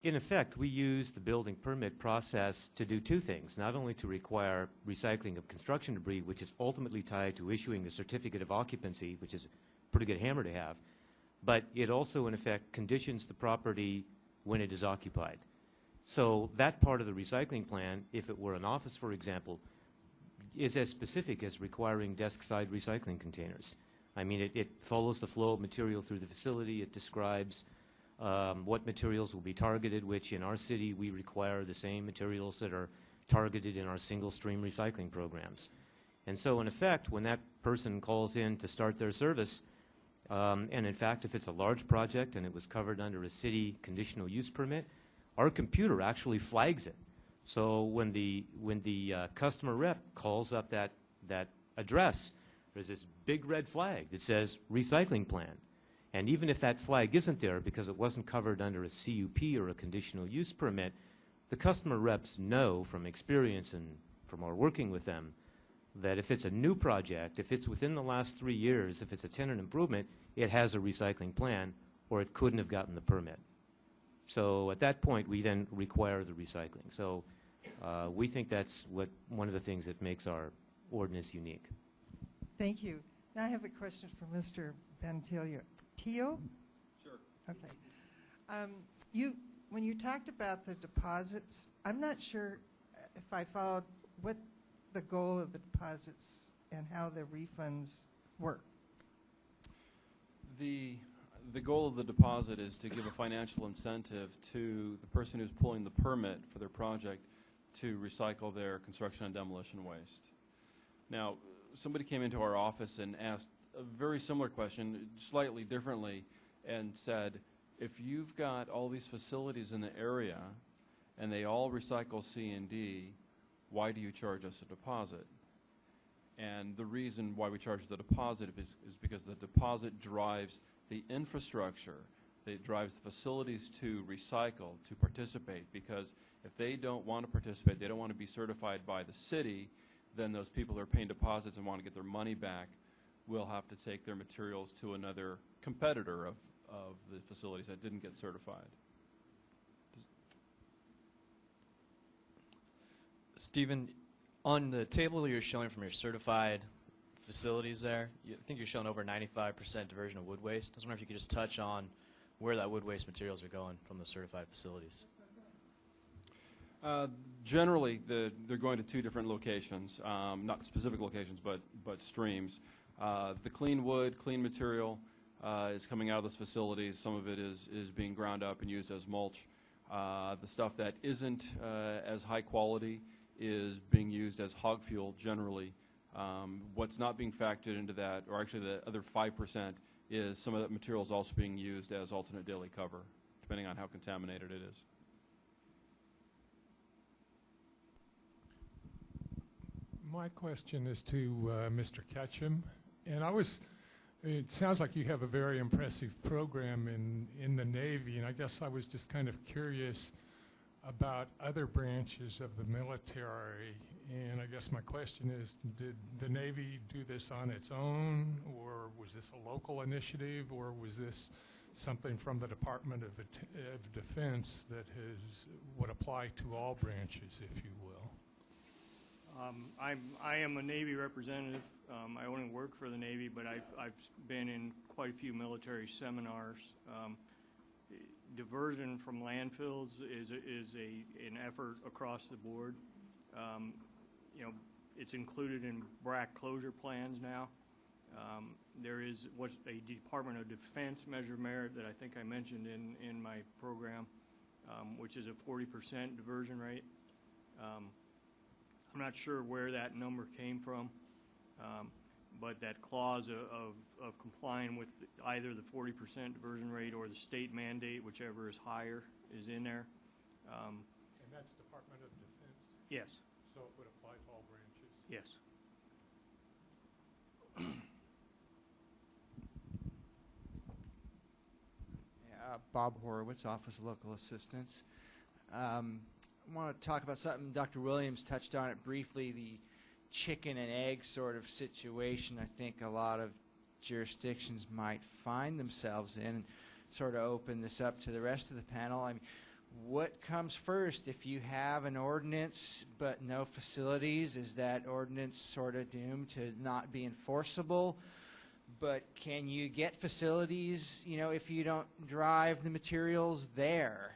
In effect, we use the building permit process to do two things, not only to require recycling of construction debris, which is ultimately tied to issuing the certificate of occupancy, which is a pretty good hammer to have, but it also, in effect, conditions the property when it is occupied. So that part of the recycling plan, if it were an office, for example, is as specific as requiring desk-side recycling containers. I mean, it follows the flow of material through the facility. It describes what materials will be targeted, which in our city we require the same materials that are targeted in our single-stream recycling programs. And so, in effect, when that person calls in to start their service, and in fact, if it's a large project and it was covered under a city conditional use permit, our computer actually flags it. So when the customer rep calls up that address, there's this big red flag that says recycling plan. And even if that flag isn't there because it wasn't covered under a CUP or a conditional use permit, the customer reps know from experience and from our working with them that if it's a new project, if it's within the last 3 years, if it's a tenant improvement, it has a recycling plan or it couldn't have gotten the permit. So at that point, we then require the recycling. So we think that's one of the things that makes our ordinance unique. Thank you. Now I have a question for Mr. Bentillo. Tio? Sure. Okay. When you talked about the deposits, I'm not sure if I followed what the goal of the deposits and how the refunds work. The goal of the deposit is to give a financial incentive to the person who's pulling the permit for their project to recycle their construction and demolition waste. Now, somebody came into our office and asked a very similar question, slightly differently, and said, if you've got all these facilities in the area and they all recycle C and D, why do you charge us a deposit? And the reason why we charge the deposit is because the deposit drives the infrastructure, that drives the facilities to recycle, to participate, because if they don't want to participate, they don't want to be certified by the city, then those people who are paying deposits and want to get their money back will have to take their materials to another competitor of the facilities that didn't get certified. Stephen, on the table you're showing from your certified facilities there, I think you're showing over 95% diversion of wood waste. I was wondering if you could just touch on where that wood waste materials are going from the certified facilities. Generally, they're going to two different locations, not specific locations, but streams. The clean wood, clean material is coming out of those facilities. Some of it is being ground up and used as mulch. The stuff that isn't as high quality is being used as hog fuel generally. What's not being factored into that, or actually the other 5%, is some of that material is also being used as alternate daily cover, depending on how contaminated it is. My question is to Mr. Ketchum, and it sounds like you have a very impressive program in the Navy, and I guess I was just kind of curious about other branches of the military, and I guess my question is, did the Navy do this on its own, or was this a local initiative, or was this something from the Department of Defense that would apply to all branches, if you will? I am a Navy representative. I only work for the Navy, but I've been in quite a few military seminars. Diversion from landfills is an effort across the board. You know, it's included in BRAC closure plans now. There is what's a Department of Defense measure of merit that I think I mentioned in my program, which is a 40% diversion rate. I'm not sure where that number came from, but that clause of complying with either the 40% diversion rate or the state mandate, whichever is higher, is in there. And that's Department of Defense? Yes. So it would apply to all branches? Yes. Bob Horowitz, Office of Local Assistance. I want to talk about something Dr. Williams touched on it briefly, the chicken and egg sort of situation I think a lot of jurisdictions might find themselves in, and sort of open this up to the rest of the panel. I mean, what comes first? If you have an ordinance but no facilities, is that ordinance sort of doomed to not be enforceable? But can you get facilities, you know, if you don't drive the materials there?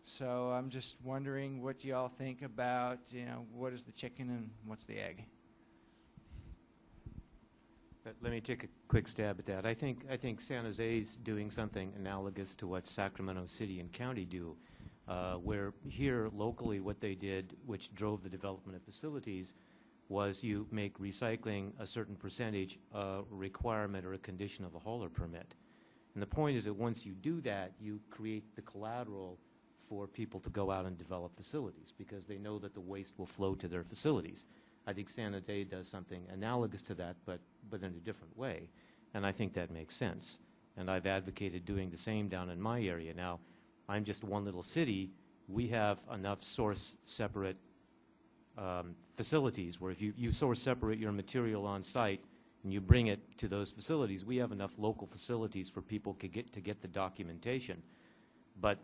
So I'm just wondering what y'all think about, you know, what is the chicken and what's the egg? Let me take a quick stab at that. I think San Jose's doing something analogous to what Sacramento City and County do, where here locally what they did, which drove the development of facilities, was you make recycling a certain percentage a requirement or a condition of a hauler permit. And the point is that once you do that, you create the collateral for people to go out and develop facilities because they know that the waste will flow to their facilities. I think San Jose does something analogous to that, but in a different way, and I think that makes sense. And I've advocated doing the same down in my area. Now, I'm just one little city. We have enough source-separate facilities where if you source-separate your material on site and you bring it to those facilities, we have enough local facilities for people to get the documentation. But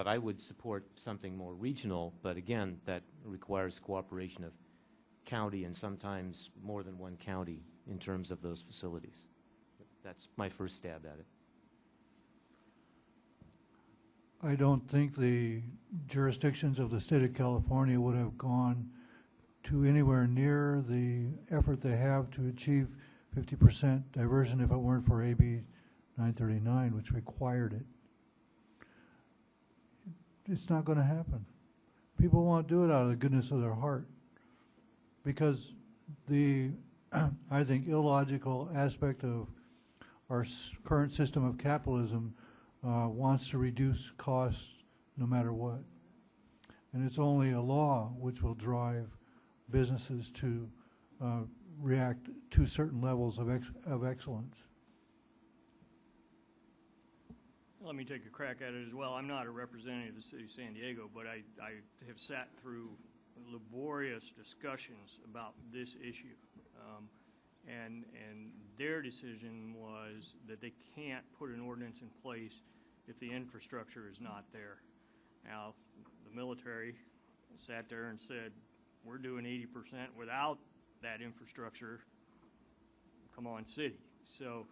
I would support something more regional, but again, that requires cooperation of county and sometimes more than one county in terms of those facilities. That's my first stab at it. I don't think the jurisdictions of the state of California would have gone to anywhere near the effort they have to achieve 50% diversion if it weren't for AB 939, which required it. It's not going to happen. People won't do it out of the goodness of their heart because the, I think, illogical aspect of our current system of capitalism wants to reduce costs no matter what. And it's only a law which will drive businesses to react to certain levels of excellence. Let me take a crack at it as well. I'm not a representative of the city of San Diego, but I have sat through laborious discussions about this issue. And their decision was that they can't put an ordinance in place if the infrastructure is not there. Now, the military sat there and said, we're doing 80% without that infrastructure. Come on, city. So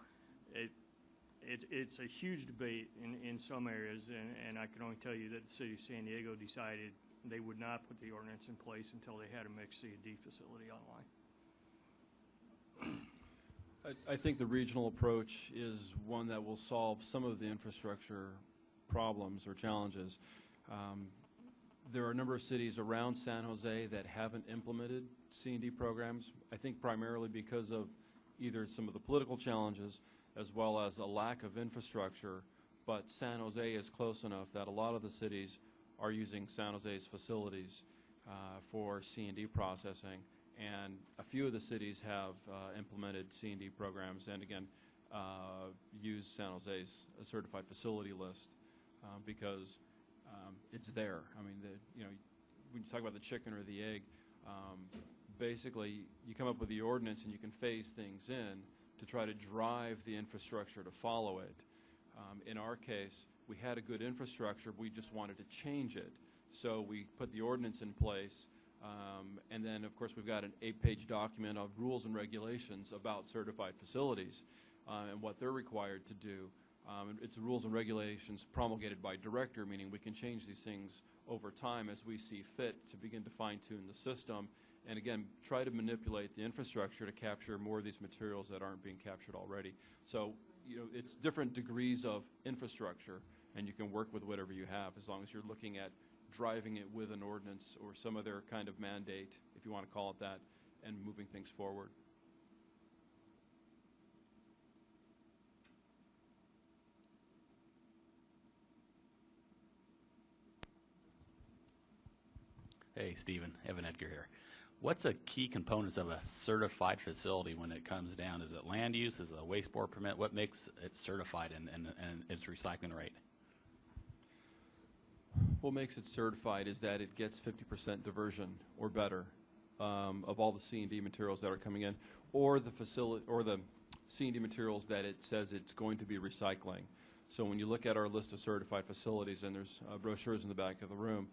it's a huge debate in some areas, and I can only tell you that the city of San Diego decided they would not put the ordinance in place until they had a mixed C&D facility online. I think the regional approach is one that will solve some of the infrastructure problems or challenges. There are a number of cities around San Jose that haven't implemented C&D programs, I think primarily because of either some of the political challenges as well as a lack of infrastructure, but San Jose is close enough that a lot of the cities are using San Jose's facilities for C&D processing, and a few of the cities have implemented C&D programs and again use San Jose's certified facility list because it's there. I mean, when you talk about the chicken or the egg, basically you come up with the ordinance and you can phase things in to try to drive the infrastructure to follow it. In our case, we had a good infrastructure, we just wanted to change it. So we put the ordinance in place, and then of course we've got an 8-page document of rules and regulations about certified facilities and what they're required to do. It's rules and regulations promulgated by director, meaning we can change these things over time as we see fit to begin to fine-tune the system and again try to manipulate the infrastructure to capture more of these materials that aren't being captured already. So it's different degrees of infrastructure, and you can work with whatever you have as long as you're looking at driving it with an ordinance or some other kind of mandate, if you want to call it that, and moving things forward. Hey, Stephen, Evan Edgar here. What's a key components of a certified facility when it comes down? Is it land use? Is it a waste board permit? What makes it certified and its recycling rate? What makes it certified is that it gets 50% diversion or better of all the C&D materials that are coming in, or the facility or the C&D materials that it says it's going to be recycling. So when you look at our list of certified facilities, and there's brochures in the back of the room,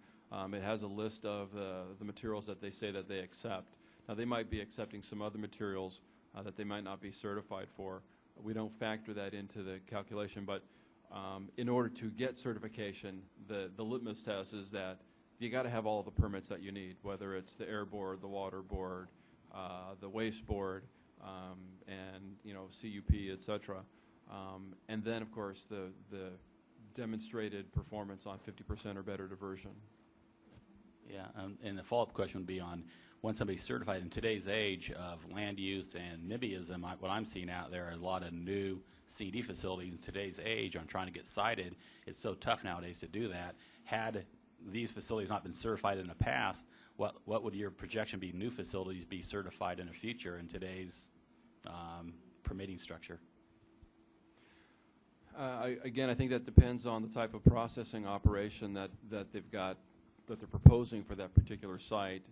it has a list of the materials that they say that they accept. Now, they might be accepting some other materials that they might not be certified for. We don't factor that into the calculation, but in order to get certification, the litmus test is that you got to have all of the permits that you need, whether it's the air board, the water board, the waste board, and CUP, et cetera. And then, of course, the demonstrated performance on 50% or better diversion. Yeah, and the follow-up question would be on once somebody's certified in today's age of land use and NIMBYism, what I'm seeing out there are a lot of new CD facilities in today's age on trying to get sited. It's so tough nowadays to do that. Had these facilities not been certified in the past, what would your projection be new facilities be certified in the future in today's permitting structure? Again, I think that depends on the type of processing operation that they've got, that they're proposing for that particular site.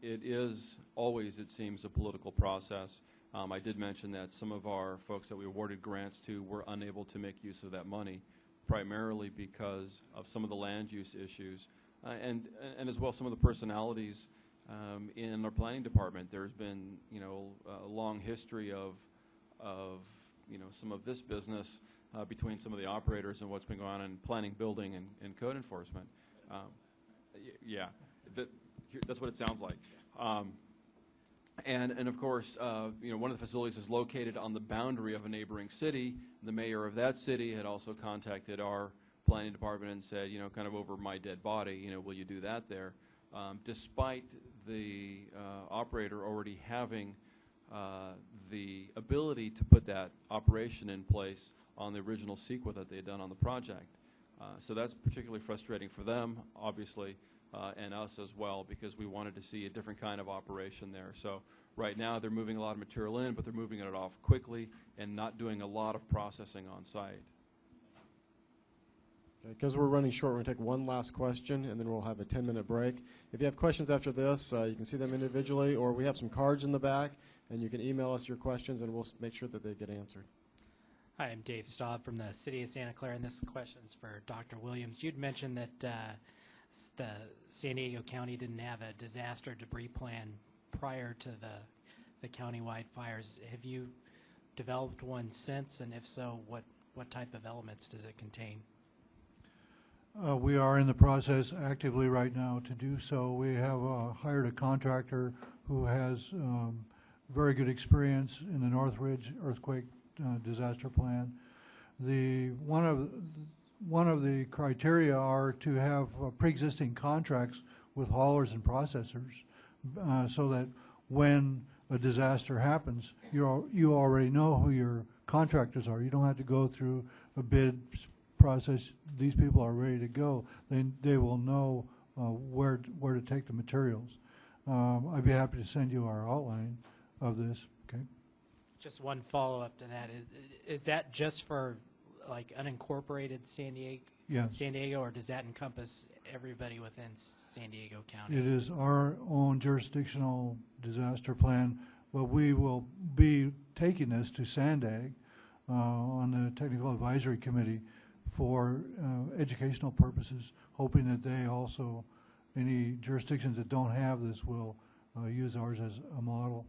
It is always, it seems, a political process. I did mention that some of our folks that we awarded grants to were unable to make use of that money, primarily because of some of the land use issues, and as well some of the personalities in our planning department. There's been a long history of some of this business between some of the operators and what's been going on in planning, building, and code enforcement. Yeah, that's what it sounds like. And of course, one of the facilities is located on the boundary of a neighboring city. The mayor of that city had also contacted our planning department and said, kind of over my dead body, will you do that there? Despite the operator already having the ability to put that operation in place on the original CEQA that they had done on the project. So that's particularly frustrating for them, obviously, and us as well, because we wanted to see a different kind of operation there. So right now they're moving a lot of material in, but they're moving it off quickly and not doing a lot of processing on site. Because we're running short, we're going to take one last question, and then we'll have a 10-minute break. If you have questions after this, you can see them individually, or we have some cards in the back, and you can email us your questions, and we'll make sure that they get answered. Hi, I'm Dave Staub from the City of Santa Clara, and this question's for Dr. Williams. You'd mentioned that the San Diego County didn't have a disaster debris plan prior to the countywide fires. Have you developed one since, and if so, what type of elements does it contain? We are in the process actively right now to do so. We have hired a contractor who has very good experience in the Northridge earthquake disaster plan. One of the criteria are to have pre-existing contracts with haulers and processors, so that when a disaster happens, you already know who your contractors are. You don't have to go through a bid process. These people are ready to go. They will know where to take the materials. I'd be happy to send you our outline of this. Okay. Just one follow-up to that. Is that just for like unincorporated San Diego? Yeah. San Diego, or does that encompass everybody within San Diego County? It is our own jurisdictional disaster plan, but we will be taking this to SANDAG on the Technical Advisory Committee for educational purposes, hoping that they also, any jurisdictions that don't have this will use ours as a model.